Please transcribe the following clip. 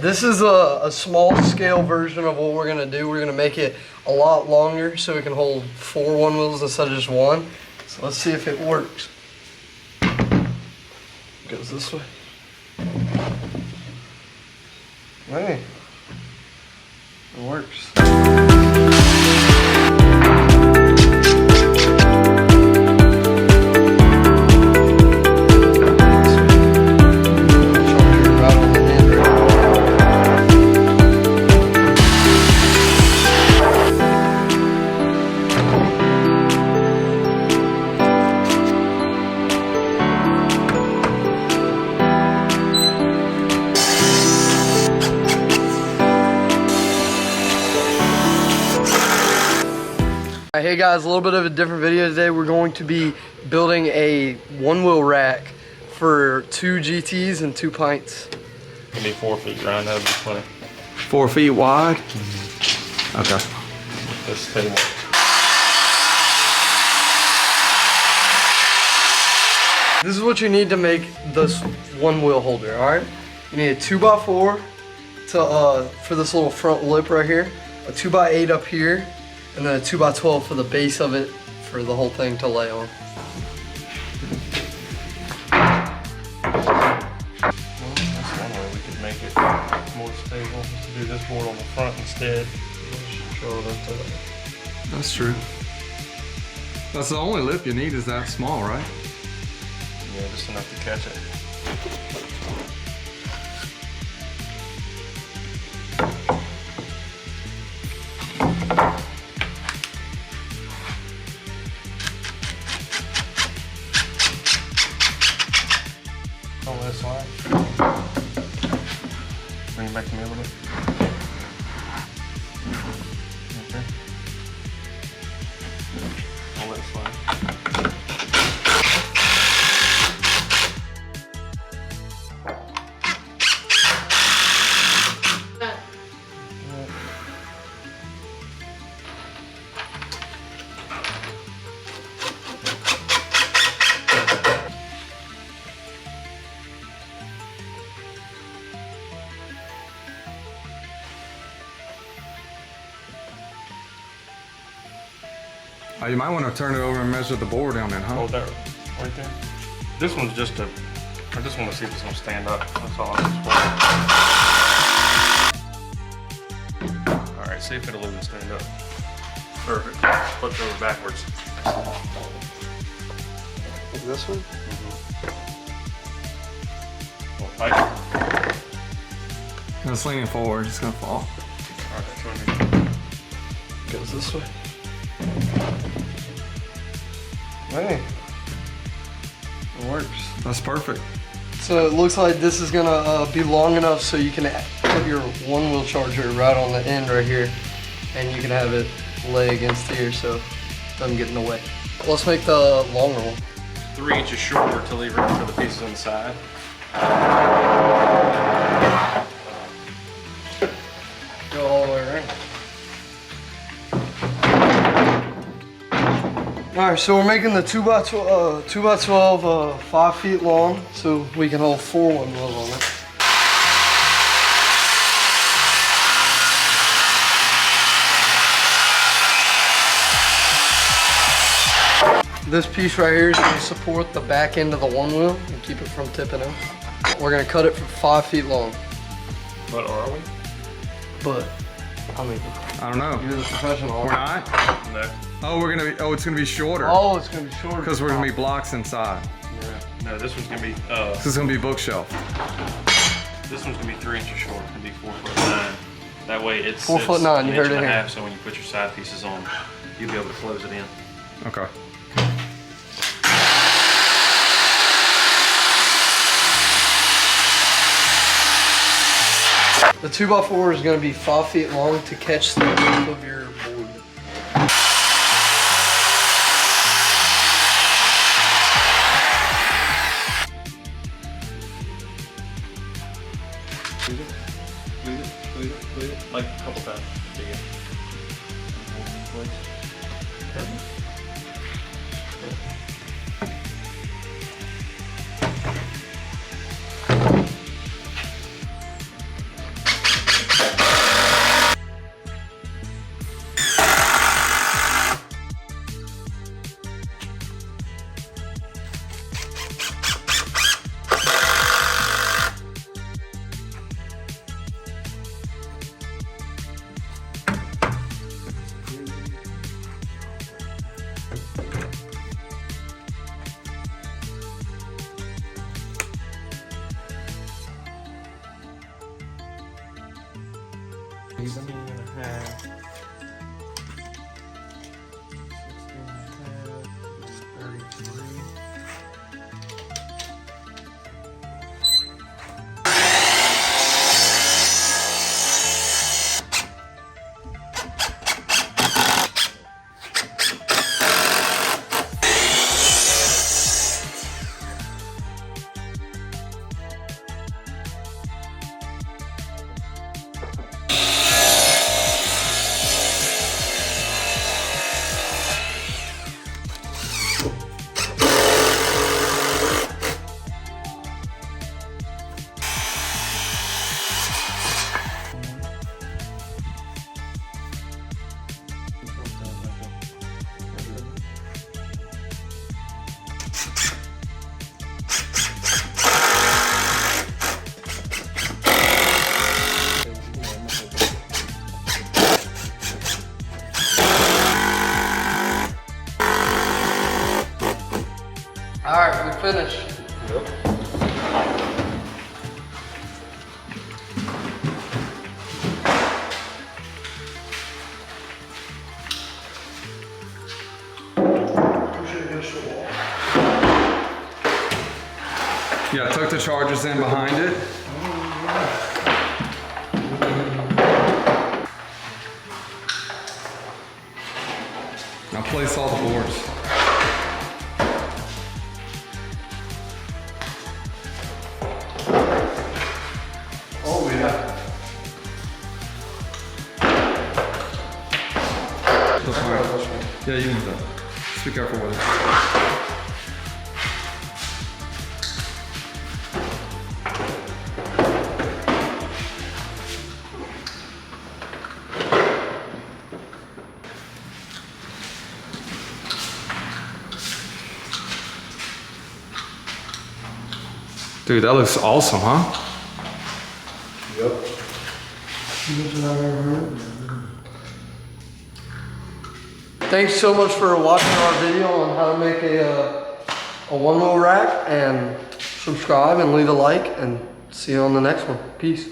This is a small scale version of what we're gonna do. We're gonna make it a lot longer so we can hold 4 Onewheels instead of just one. So let's see if it works. Goes this way. Hey, it works. Hey guys, a little bit of a different video today. We're going to be building a one-wheel rack for 2 GTs and 2 pints. It's gonna be 4 feet round, that'll be funny. 4 feet wide? Okay. This table. This is what you need to make this one-wheel holder, alright? You need a 2x4 for this little front lip right here, a 2x8 up here, and then a 2x12 for the base of it for the whole thing to lay on. Well, that's one way we could make it more stable, is to do this board on the front instead. That's true. That's the only lip you need is that small, right? Yeah, just enough to catch it. On this side. Bring it back to me a little bit. Okay. I'll let it slide. Oh, you might want to turn it over and measure the board down then, huh? Hold that right there. This one's just I just want to see if it's going to stand up. That's all I just want. Alright, see if it'll even stand up. Perfect. Flip it over backwards. Like this one? Well, tight. It's leaning forward, it's gonna fall. Alright, Goes this way. Hey, it works. That's perfect. So it looks like this is gonna be long enough so you can put your one-wheel charger right on the end right here, and you can have it lay against here so it doesn't get in the way. Let's make the longer one. 3 inches shorter to leave room for the pieces on the side. Go all the way around. Alright, so we're making the 2x12 5 feet long so we can hold 4 one-wheels on it. This piece right here is going to support the back end of the one-wheel and keep it from tipping over. We're going to cut it for 5 feet long. But are we? But, I mean, I don't know. you're the professional. We're not? No. Oh, it's gonna be shorter. Oh, it's going to be shorter. Because we're gonna be blocks inside. Yeah. No, this one's going to be, This is gonna be bookshelf. this one's going to be 3 inches short. It's going to be 4'9". That way it's 4'9", you heard it here. half, so when you put your side pieces on, you'll be able to close it in. Okay. The 2x4 is going to be 5 feet long to catch the width of your board. Leave it, like a couple times. Dig it. Alright, we finished. Yep. Yeah, tuck the chargers in behind it. Now place all the boards. Oh yeah. Yeah, you can do that. Just be careful with it. Dude, that looks awesome, huh? Yep. Thanks so much for watching our video on how to make a one-wheel rack, and subscribe and leave a like, and see you on the next one. Peace.